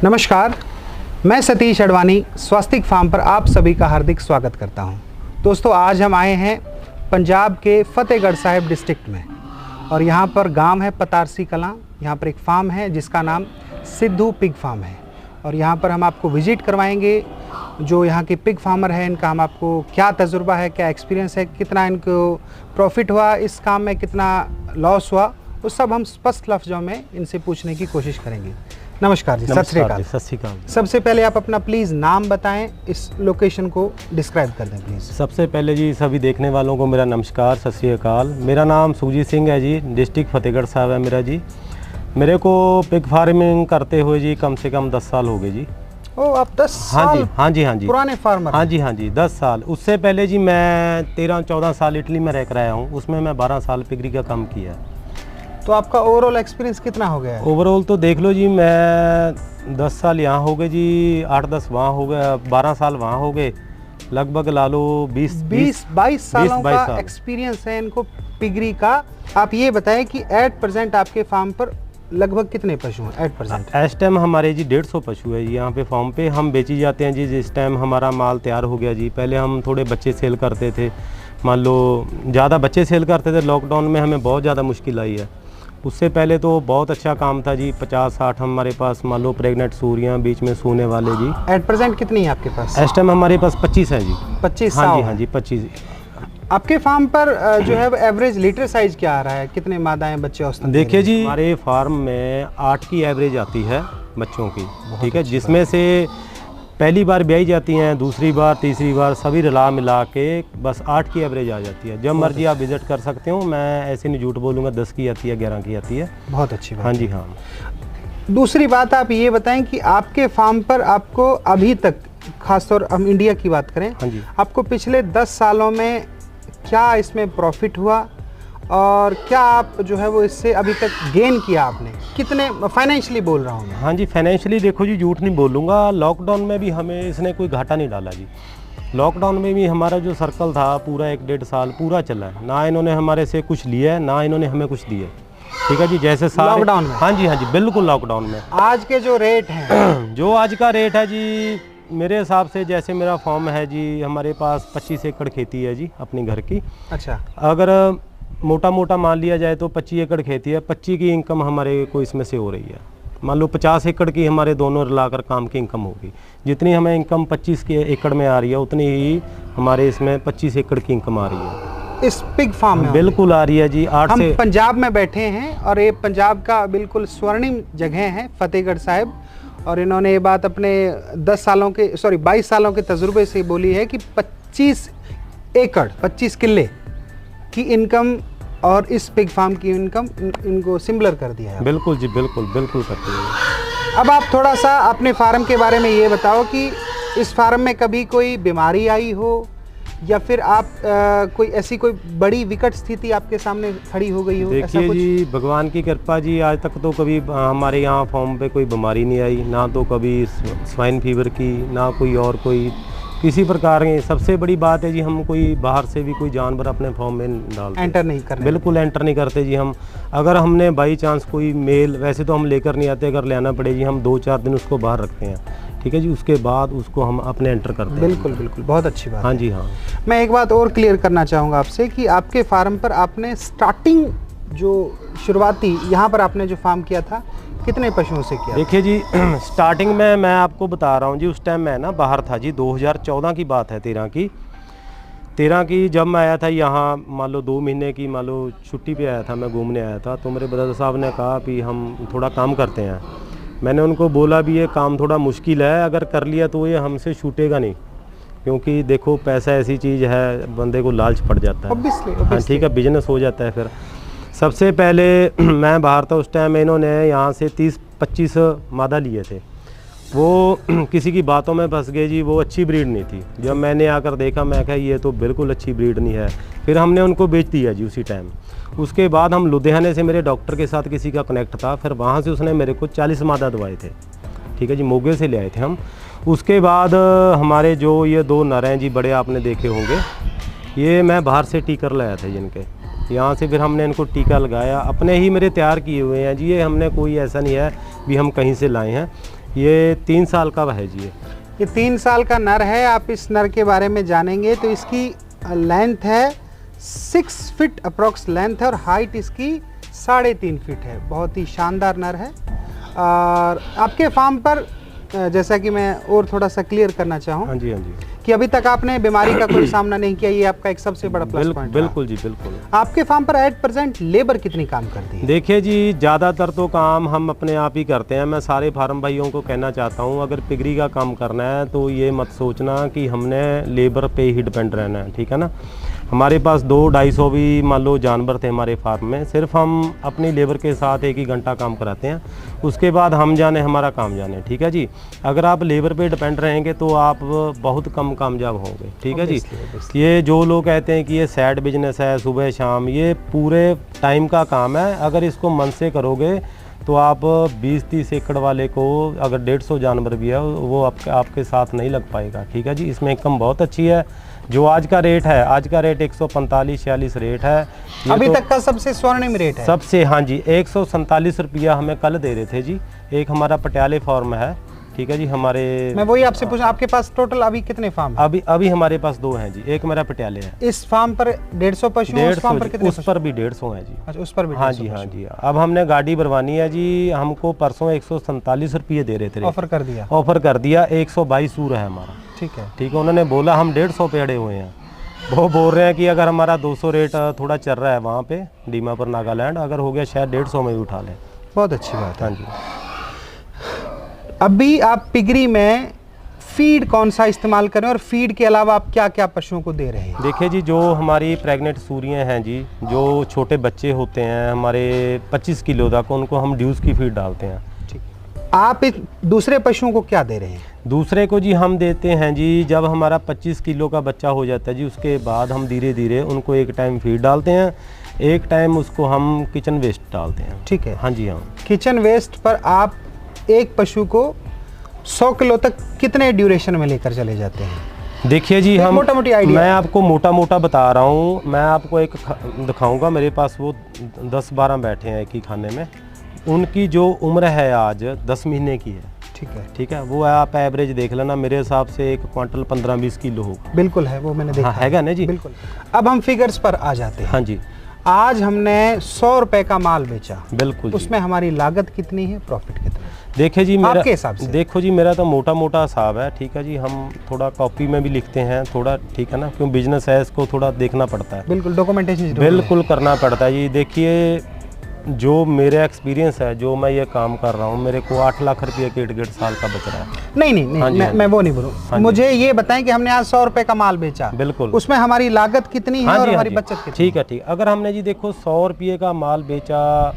नमस्कार, मैं सतीश अडवाणी स्वास्तिक फार्म पर आप सभी का हार्दिक स्वागत करता हूं। दोस्तों, आज हम आए हैं पंजाब के फतेहगढ़ साहिब डिस्ट्रिक्ट में और यहां पर गांव है पतारसी कलां। यहां पर एक फार्म है जिसका नाम सिद्धू पिग फार्म है और यहां पर हम आपको विजिट करवाएंगे। जो यहाँ के पिग फार्मर है, इनका हम आपको क्या तजुर्बा है, क्या एक्सपीरियंस है, कितना इनको प्रॉफिट हुआ इस काम में, कितना लॉस हुआ, वो सब हम स्पष्ट लफ्ज़ों में इनसे पूछने की कोशिश करेंगे। नमस्कार जी, सत श्री अकाल। सत श्री अकाल। सबसे पहले आप अपना प्लीज़ नाम बताएं, इस लोकेशन को डिस्क्राइब कर दें प्लीज़। सबसे पहले जी सभी देखने वालों को मेरा नमस्कार, सत श्री अकाल। मेरा नाम सुखजीत सिंह है जी, डिस्ट्रिक्ट फतेहगढ़ साहिब है मेरा जी। मेरे को पिग फार्मिंग करते हुए जी कम से कम 10 साल हो गए जी। ओ, आप 10 साल? हाँ जी पुराने फार्मर? हाँ जी 10 साल। उससे पहले जी मैं 13-14 साल इटली में रह कर आया हूँ, उसमें मैं 12 साल पिगरी का काम किया। तो आपका ओवरऑल एक्सपीरियंस कितना हो गया है? ओवरऑल तो देख लो जी, मैं 10 साल यहाँ हो गए जी, 8-10 वहाँ हो गए, 12 साल वहाँ हो गए, लगभग ला लो 20-22 सालों का एक्सपीरियंस है इनको पिगरी का। आप ये बताएं कि एट प्रेजेंट आपके फार्म पर लगभग कितने पशु हैं एट प्रेजेंट? इस टाइम हमारे जी 150 पशु है जी यहाँ पे फार्म पे। हम बेची जाते हैं जी जिस टाइम हमारा माल तैयार हो गया जी। पहले हम थोड़े बच्चे सेल करते थे, मान लो ज़्यादा बच्चे सेल करते थे। लॉकडाउन में हमें बहुत ज़्यादा मुश्किल आई है। उससे पहले तो बहुत अच्छा काम था जी। 50-60 हमारे पास मान लो प्रेग्नेंट सूरियाँ, बीच में सोने वाले जी। एट प्रेजेंट कितनी है आपके पास? इस टाइम हमारे पास 25 है जी। 25? हाँ जी 25। आपके फार्म पर जो है एवरेज लीटर साइज क्या आ रहा है? कितने मादाएं बच्चे औसतन? देखिए जी, हमारे फार्म में 8 की एवरेज आती है बच्चों की, ठीक है, जिसमें से पहली बार ब्याई जाती हैं, दूसरी बार, तीसरी बार, सभी रला मिला के बस 8 की एवरेज आ जाती है। जब मर्जी आप विजिट कर सकते हो, मैं ऐसे नहीं झूठ बोलूँगा, 10 की आती है, 11 की आती है। बहुत अच्छी बात। हाँ जी हाँ। दूसरी बात आप ये बताएं कि आपके फार्म पर आपको अभी तक, खासतौर हम इंडिया की बात करें, हाँ जी, आपको पिछले 10 सालों में क्या इसमें प्रॉफिट हुआ और क्या आप जो है वो इससे अभी तक गेन किया आपने? कितने फाइनेंशियली बोल रहा हूँ मैं? हाँ जी, फाइनेंशियली देखो जी, झूठ नहीं बोलूँगा, लॉकडाउन में भी हमें इसने कोई घाटा नहीं डाला जी। लॉकडाउन में भी हमारा जो सर्कल था पूरा 1-1.5 साल पूरा चला है। ना इन्होंने हमारे से कुछ लिया है, ना इन्होंने हमें कुछ दिया, ठीक है जी। जैसे लॉकडाउन में? हाँ जी बिल्कुल लॉकडाउन में। आज के जो रेट हैं जो आज का रेट है जी, मेरे हिसाब से जैसे मेरा फार्म है जी, हमारे पास 25 एकड़ खेती है जी अपने घर की। अच्छा। अगर मोटा मोटा मान लिया जाए तो 25 एकड़ खेती है। 25 की इनकम हमारे को इसमें से हो रही है। मान लो 50 एकड़ की हमारे दोनों रलाकर काम की इनकम होगी। जितनी हमें इनकम 25 के एकड़ में आ रही है, उतनी ही हमारे इसमें 25 एकड़ की इनकम आ रही है इस पिग फार्म में। बिल्कुल आ रही है जी। हम पंजाब में बैठे हैं और ये पंजाब का बिल्कुल स्वर्णिम जगह है फतेहगढ़ साहिब, और इन्होंने ये बात अपने 22 सालों के तजुर्बे से बोली है कि 25 एकड़ 25 किले की इनकम और इस पिग फार्म की इनकम इनको सिमिलर कर दिया है। बिल्कुल जी, बिल्कुल करते हैं। अब आप थोड़ा सा अपने फार्म के बारे में ये बताओ कि इस फार्म में कभी कोई बीमारी आई हो या फिर आप कोई बड़ी विकट स्थिति आपके सामने खड़ी हो गई हो? देखिए जी, भगवान की कृपा जी, आज तक तो कभी हमारे यहाँ फार्म पे कोई बीमारी नहीं आई, ना तो कभी स्वाइन फीवर की, ना कोई और कोई किसी प्रकार की। सबसे बड़ी बात है जी, हम कोई बाहर से भी कोई जानवर अपने फार्म में डालते एंटर नहीं करते? बिल्कुल एंटर नहीं करते जी हम। अगर हमने बाई चांस कोई मेल, वैसे तो हम लेकर नहीं आते, अगर लेना पड़े जी हम 2-4 दिन उसको बाहर रखते हैं, ठीक है जी। उसके बाद उसको हम अपने एंटर करते हैं। बिल्कुल बहुत अच्छी बात। हाँ जी हाँ। मैं एक बात और क्लियर करना चाहूँगा आपसे कि आपके फार्म पर आपने स्टार्टिंग जो शुरुआती यहाँ पर आपने जो फार्म किया था, कितने पशुओं से किया? देखिए जी, स्टार्टिंग में मैं आपको बता रहा हूँ जी, उस टाइम मैं ना बाहर था जी, 2014 की बात है, 13 की जब मैं आया था यहाँ, मान लो 2 महीने की मान लो छुट्टी पे आया था, मैं घूमने आया था। तो मेरे ब्रदर साहब ने कहा कि हम थोड़ा काम करते हैं। मैंने उनको बोला भी ये काम थोड़ा मुश्किल है, अगर कर लिया तो ये हमसे छूटेगा नहीं, क्योंकि देखो पैसा ऐसी चीज़ है, बंदे को लालच पड़ जाता है। Obviously. हाँ ठीक है, बिजनेस हो जाता है फिर। सबसे पहले मैं बाहर था उस टाइम, इन्होंने यहाँ से 30-25 मादा लिए थे। वो किसी की बातों में फंस गए जी, वो अच्छी ब्रीड नहीं थी। जब मैंने आकर देखा, मैं कहा ये तो बिल्कुल अच्छी ब्रीड नहीं है। फिर हमने उनको बेच दिया जी उसी टाइम। उसके बाद हम लुधियाने से, मेरे डॉक्टर के साथ किसी का कनेक्ट था, फिर वहाँ से उसने मेरे को 40 मादा दवाए थे, ठीक है जी, मोगे से ले आए थे हम। उसके बाद हमारे जो ये 2 नर हैं जी, बड़े आपने देखे होंगे, ये मैं बाहर से टीकर लाया था जिनके, यहाँ से फिर हमने इनको टीका लगाया, अपने ही मेरे तैयार किए हुए हैं जी। ये हमने कोई ऐसा नहीं है भी हम कहीं से लाए हैं। ये 3 साल का है जी। ये 3 साल का नर है। आप इस नर के बारे में जानेंगे तो इसकी लेंथ है 6 फीट अप्रोक्स लेंथ है और हाइट इसकी 3.5 फीट है। बहुत ही शानदार नर है। और आपके फार्म पर जैसा कि मैं और थोड़ा सा क्लियर करना चाहूँ, हाँ जी, हाँ जी, कि अभी तक आपने बीमारी का कोई सामना नहीं किया, ये आपका एक सबसे बड़ा प्लस पॉइंट। बिल्कुल जी, बिल्कुल। आपके फार्म पर एट प्रेजेंट लेबर कितनी काम करती है? देखिए जी, ज़्यादातर तो काम हम अपने आप ही करते हैं। मैं सारे फार्म भाइयों को कहना चाहता हूँ, अगर पिगरी का काम करना है तो ये मत सोचना कि हमने लेबर पे ही डिपेंड रहना है, ठीक है ना। हमारे पास 200-250 भी मान लो जानवर थे हमारे फार्म में, सिर्फ हम अपनी लेबर के साथ 1 ही घंटा काम कराते हैं, उसके बाद हम जाने हमारा काम जाने, ठीक है जी। अगर आप लेबर पे डिपेंड रहेंगे तो आप बहुत कम कामयाब होंगे, ठीक है जी। ये जो लोग कहते हैं कि ये सैड बिजनेस है, सुबह शाम, ये पूरे टाइम का काम है। अगर इसको मन से करोगे तो आप 20-30 एकड़ वाले को अगर 150 जानवर भी है वो आपके साथ नहीं लग पाएगा, ठीक है जी। इसमें इनकम बहुत अच्छी है। जो आज का रेट है, आज का रेट 145-46 रेट है अभी तो तक का सबसे स्वर्णिम रेट है सबसे। हाँ जी, 147 रुपया हमें कल दे रहे थे जी। एक हमारा पटियाले फार्म है, ठीक है जी। हमारे मैं वही आपसे पूछा, आपके पास टोटल अभी कितने फार्म है? अभी हमारे पास 2 हैं जी। एक मेरा पटियाले है। इस फार्म पर 150 पशु हैं, उस फार्म पर कितने? उस पर भी 150 है जी। अच्छा, उस पर भी हाँ जी, हाँ जी। अब हमने गाड़ी भरवानी है जी। हमको परसों 147 रुपये दे रहे थे, ऑफर कर दिया। ऑफर कर दिया। 122 सूर है हमारा, ठीक है, ठीक है। उन्होंने बोला हम 150 पे अड़े हुए हैं। वो बोल रहे हैं कि अगर हमारा 200 रेट थोड़ा चल रहा है वहाँ पे दीमापुर नागालैंड, अगर हो गया शायद 150 में भी उठा लें। बहुत अच्छी बात है। हाँ जी। अभी आप पिगरी में फीड कौन सा इस्तेमाल करें और फीड के अलावा आप क्या क्या पशुओं को दे रहे हैं? देखिए जी, जो हमारी प्रेग्नेंट सूरियाँ हैं जी, जो छोटे बच्चे होते हैं हमारे 25 किलो तक, उनको हम ड्यूस की फीड डालते हैं। ठीक। आप दूसरे पशुओं को क्या दे रहे हैं? दूसरे को जी हम देते हैं जी, जब हमारा 25 किलो का बच्चा हो जाता है जी, उसके बाद हम धीरे धीरे उनको एक टाइम फीड डालते हैं, एक टाइम उसको हम किचन वेस्ट डालते हैं। ठीक है। हाँ जी, हाँ। किचन वेस्ट पर आप एक पशु को 100 किलो तक कितने ड्यूरेशन में लेकर चले जाते हैं? देखिए जी, हम मोटा मोटी आइडिया, मैं आपको मोटा मोटा बता रहा हूँ। मैं आपको एक दिखाऊंगा, मेरे पास वो 10-12 बैठे हैं एक ही खाने में। उनकी जो उम्र है आज 10 महीने की है, ठीक है, ठीक है। वो आप एवरेज देख लेना, मेरे हिसाब से 1 क्वांटल 15-20 किलो होगा। बिल्कुल है, वो मैंने देखा। हाँ, हैगा ना जी, बिल्कुल। अब हम फिगर्स पर आ जाते हैं। हाँ जी। आज हमने 100 रुपए का माल बेचा, बिल्कुल। उसमें हमारी लागत कितनी है, प्रॉफिट कितना है? देखिए जी, मेरा आपके हिसाब से? देखो जी, मेरा तो मोटा मोटा हिसाब है, ठीक है जी। हम थोड़ा कॉपी में भी लिखते हैं थोड़ा, ठीक है ना, क्यों बिजनेस है, इसको थोड़ा देखना पड़ता है। बिल्कुल, डॉक्यूमेंटेशन बिल्कुल करना पड़ता है जी। देखिए, जो मेरा एक्सपीरियंस है, जो मैं ये काम कर रहा हूँ, मेरे को 8 लाख रुपये के 1.5 साल का बच रहा है। नहीं, हाँ जी, मैं वो नहीं बोलूँ। मुझे ये बताएं कि हमने आज 100 रुपए का माल बेचा, बिल्कुल, उसमें हमारी लागत कितनी है और हमारी बचत कितनी? ठीक है, ठीक। अगर हमने जी देखो 100 रुपये का माल बेचा,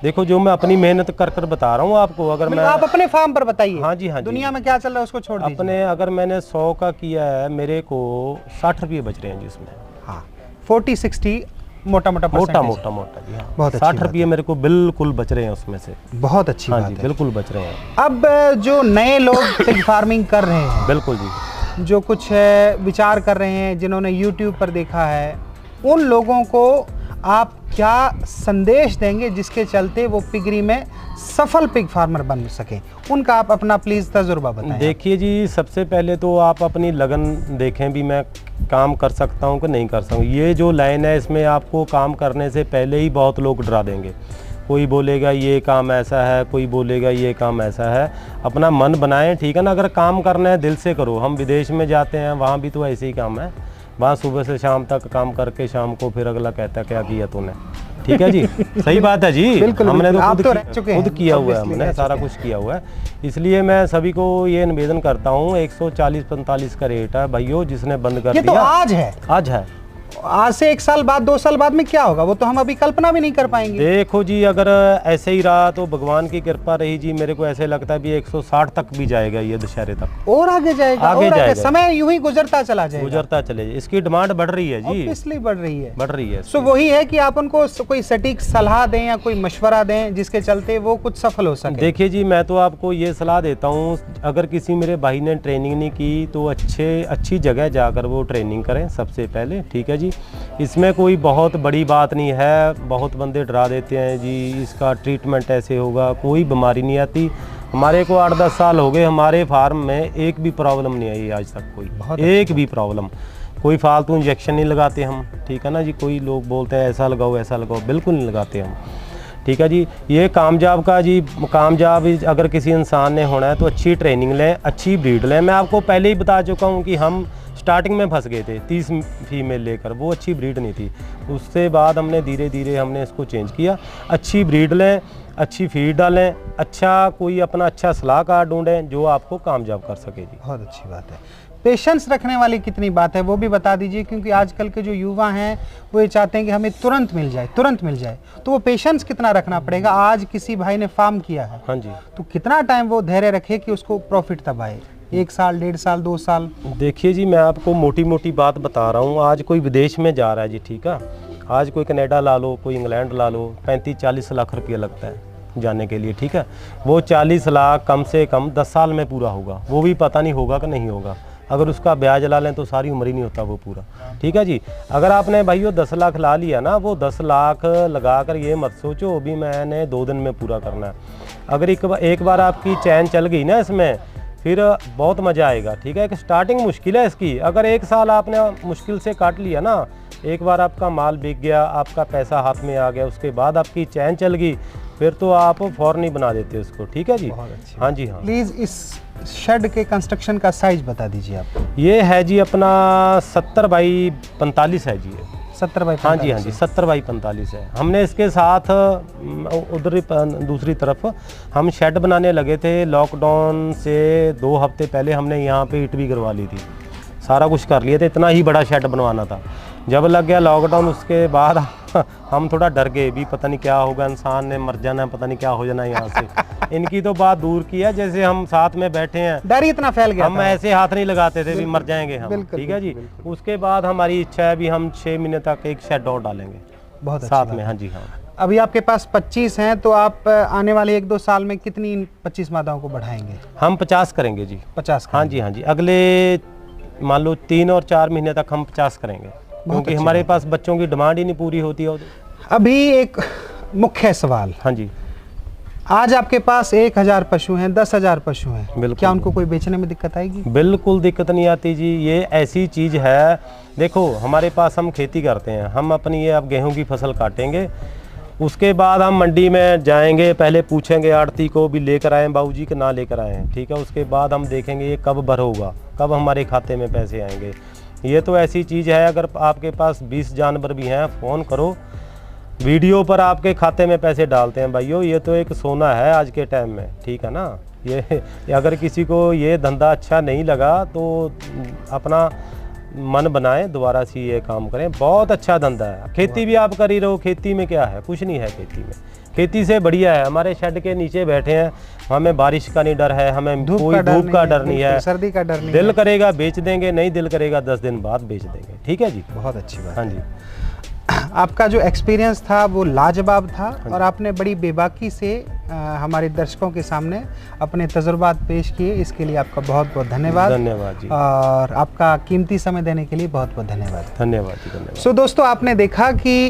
देखो जो मैं अपनी मेहनत कर बता रहा हूँ आपको, अगर मैं आप अपने फार्म पर बताइए। हाँ जी, हाँ जी। दुनिया में क्या चल रहा है उसको छोड़ दीजिए। अपने अगर मैंने 100 का किया है, मेरे को 60 रुपये बच रहे हैं जी उसमें। हाँ, 40-60 मोटा मोटा जी। हाँ, बहुत 60 रुपये मेरे को बिल्कुल बच रहे हैं उसमें से। बहुत अच्छी हाँ बात जी, है। बिल्कुल बच रहे हैं। अब जो नए लोग पिग फार्मिंग कर रहे हैं, बिल्कुल जी, जो कुछ विचार कर रहे हैं, जिन्होंने यूट्यूब पर देखा है, उन लोगों को आप क्या संदेश देंगे जिसके चलते वो पिगरी में सफल पिग फार्मर बन सकें? उनका आप अपना प्लीज़ तजुर्बा बताएं। देखिए जी, सबसे पहले तो आप अपनी लगन देखें भी, मैं काम कर सकता हूँ कि नहीं कर सकता हूँ। ये जो लाइन है, इसमें आपको काम करने से पहले ही बहुत लोग डरा देंगे। कोई बोलेगा ये काम ऐसा है, कोई बोलेगा ये काम ऐसा है। अपना मन बनाएं, ठीक है ना। अगर काम करना है दिल से करो। हम विदेश में जाते हैं, वहाँ भी तो ऐसे ही काम है। वहाँ सुबह से शाम तक काम करके शाम को फिर अगला कहता है क्या किया तूने, ठीक है जी। सही बात है जी। हमने तो खुद किया हुआ है, हमने सारा कुछ किया हुआ है। इसलिए मैं सभी को ये निवेदन करता हूँ, 140-45 का रेट है भाइयों। जिसने बंद कर दिया, तो आज है, आज है, आज से 1 साल बाद 2 साल बाद में क्या होगा वो तो हम अभी कल्पना भी नहीं कर पाएंगे। देखो जी, अगर ऐसे ही रहा तो भगवान की कृपा रही जी, मेरे को ऐसे लगता है भी 160 तक भी जाएगा ये दशहरे तक, और आगे जाएगा, आगे और जाएगा। समय यूं ही गुजरता चला जाएगा, गुजरता चले जाए। इसकी डिमांड बढ़ रही है जी, इसलिए बढ़ रही है, बढ़ रही है। सो वही है कि आप उनको कोई सटीक सलाह दें या कोई मशवरा दें जिसके चलते वो कुछ सफल हो सके। देखिए जी, मैं तो आपको ये सलाह देता हूँ, अगर किसी मेरे भाई ने ट्रेनिंग नहीं की तो अच्छी जगह जाकर वो ट्रेनिंग करें सबसे पहले, ठीक है जी। इसमें कोई बहुत बड़ी बात नहीं है, बहुत बंदे डरा देते हैं जी इसका ट्रीटमेंट ऐसे होगा, कोई बीमारी नहीं आती। हमारे को 8-10 साल हो गए, हमारे फार्म में एक भी प्रॉब्लम नहीं आई आज तक, कोई एक भी प्रॉब्लम। कोई फालतू इंजेक्शन नहीं लगाते हम, ठीक है ना जी। कोई लोग बोलते हैं ऐसा लगाओ ऐसा लगाओ, बिल्कुल नहीं लगाते हम, ठीक है जी। ये कामयाब का जी, कामयाब अगर किसी इंसान ने होना है तो अच्छी ट्रेनिंग लें, अच्छी ब्रीड लें। मैं आपको पहले ही बता चुका हूँ कि हम स्टार्टिंग में फंस गए थे 30 फीमेल लेकर, वो अच्छी ब्रीड नहीं थी। उससे बाद हमने धीरे धीरे हमने इसको चेंज किया। अच्छी ब्रीड लें, अच्छी फीड डालें, कोई अपना अच्छा सलाहकार ढूंढें जो आपको कामयाब कर सके जी। बहुत अच्छी बात है। पेशेंस रखने वाली कितनी बात है वो भी बता दीजिए, क्योंकि आजकल के जो युवा हैं वो ये चाहते हैं कि हमें तुरंत मिल जाए, तो वो पेशेंस कितना रखना पड़ेगा। आज किसी भाई ने फार्म किया है, हाँ जी, तो कितना टाइम वो धैर्य रखे कि उसको प्रॉफिट तब आए? 1 साल, 1.5 साल, 2 साल? देखिए जी, मैं आपको मोटी मोटी बात बता रहा हूँ। आज कोई विदेश में जा रहा है जी, ठीक है, आज कोई कनाडा ला लो, कोई इंग्लैंड ला लो, 35-40 लाख रुपया लगता है जाने के लिए, ठीक है। वो 40 लाख कम से कम 10 साल में पूरा होगा, वो भी पता नहीं होगा कि नहीं होगा। अगर उसका ब्याज ला लें तो सारी उम्र ही नहीं होता वो पूरा, ठीक है जी। अगर आपने भाई वो 10 लाख ला लिया ना, वो 10 लाख लगा कर ये मत सोचो भी मैंने 2 दिन में पूरा करना है। अगर एक बार आपकी चैन चल गई ना इसमें, फिर बहुत मज़ा आएगा, ठीक है। कि स्टार्टिंग मुश्किल है इसकी। अगर 1 साल आपने मुश्किल से काट लिया ना, एक बार आपका माल बिक गया, आपका पैसा हाथ में आ गया, उसके बाद आपकी चैन चल गई, फिर तो आप फौरन ही बना देते हो उसको, ठीक है जी। हाँ जी, हाँ। प्लीज़ इस शेड के कंस्ट्रक्शन का साइज बता दीजिए आप। ये है जी अपना 70 बाई 45 है जी, 70 बाई 45? हाँ जी, हाँ जी, 70 बाई 45 है। हमने इसके साथ उधर दूसरी तरफ हम शेड बनाने लगे थे। लॉकडाउन से 2 हफ्ते पहले हमने यहाँ पे ईंट भी करवा ली थी, सारा कुछ कर लिए थे, इतना ही बड़ा शेड बनवाना था। जब लग गया लॉकडाउन, उसके बाद हम थोड़ा डर गए भी, पता नहीं क्या होगा, इंसान ने मर जाना, पता नहीं क्या हो जाना यहाँ से। इनकी तो बात दूर की है, जैसे हम साथ में बैठे हैं, डर ही इतना फैल गया, हम ऐसे हाथ नहीं लगाते थे भी मर जाएंगे हम, ठीक है जी। उसके बाद हमारी इच्छा है भी हम 6 महीने तक एक शेड और डालेंगे बहुत साथ में। हाँ जी, हाँ। अभी आपके पास 25 हैं, तो आप आने वाले 1-2 साल में कितनी 25 मादाओं को बढ़ाएंगे? हम 50 करेंगे जी। 50? हाँ जी, हाँ जी। अगले मान लो 3 और 4 महीने तक हम 50 करेंगे, क्योंकि हमारे पास बच्चों की डिमांड ही नहीं पूरी होती है। अभी एक मुख्य सवाल, हाँ जी, आज आपके पास 1000 पशु हैं, 10,000 पशु हैं, क्या उनको कोई बेचने में दिक्कत आएगी? बिल्कुल दिक्कत नहीं आती जी। ये ऐसी चीज़ है, देखो हमारे पास हम खेती करते हैं, हम अपनी ये अब गेहूं की फसल काटेंगे, उसके बाद हम मंडी में जाएंगे, पहले पूछेंगे आड़ती को भी लेकर आएँ बाबूजी कि ना लेकर आएँ, ठीक है। उसके बाद हम देखेंगे ये कब भर होगा, कब हमारे खाते में पैसे आएंगे। ये तो ऐसी चीज़ है, अगर आपके पास 20 जानवर भी हैं, फ़ोन करो, वीडियो पर आपके खाते में पैसे डालते हैं भाइयों। ये तो एक सोना है आज के टाइम में, ठीक है ना। ये अगर किसी को ये धंधा अच्छा नहीं लगा तो अपना मन बनाएं, दोबारा से ये काम करें, बहुत अच्छा धंधा है। खेती भी आप कर ही रहो, खेती में क्या है, कुछ नहीं है खेती में, खेती से बढ़िया है। हमारे शेड के नीचे बैठे हैं, हमें बारिश का नहीं डर है, हमें कोई धूप का डर नहीं है, सर्दी का डर नहीं। दिल करेगा बेच देंगे, नहीं दिल करेगा 10 दिन बाद बेच देंगे, ठीक है जी। बहुत अच्छी बात। हाँ जी, आपका जो एक्सपीरियंस था वो लाजवाब था, और आपने बड़ी बेबाकी से हमारे दर्शकों के सामने अपने तजुर्बात पेश किए, इसके लिए आपका बहुत बहुत धन्यवाद। धन्यवाद जी, और आपका कीमती समय देने के लिए बहुत बहुत धन्यवाद। धन्यवाद जी, धन्यवाद। सो दोस्तों, आपने देखा कि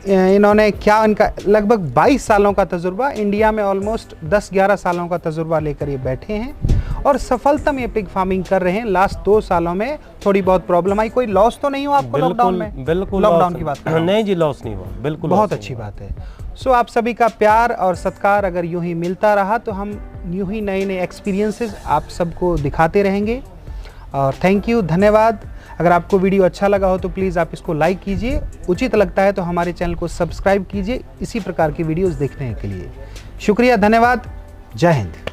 इन्होंने क्या, इनका लगभग 22 सालों का तजुर्बा, इंडिया में ऑलमोस्ट 10-11 सालों का तजुर्बा लेकर ये बैठे हैं और सफलतम ये पिग फार्मिंग कर रहे हैं। लास्ट 2 सालों में थोड़ी बहुत प्रॉब्लम आई, कोई लॉस तो नहीं हुआ आपको लॉकडाउन में? बिल्कुल, लॉकडाउन की बात नहीं जी, लॉस नहीं हुआ, बिल्कुल। बहुत अच्छी बात है। सो आप सभी का प्यार और सत्कार अगर यूं ही मिलता रहा तो हम यूं ही नए नए एक्सपीरियंसेस आप सबको दिखाते रहेंगे। और थैंक यू, धन्यवाद। अगर आपको वीडियो अच्छा लगा हो तो प्लीज़ आप इसको लाइक कीजिए, उचित लगता है तो हमारे चैनल को सब्सक्राइब कीजिए इसी प्रकार की वीडियोस देखने के लिए। शुक्रिया, धन्यवाद, जय हिंद।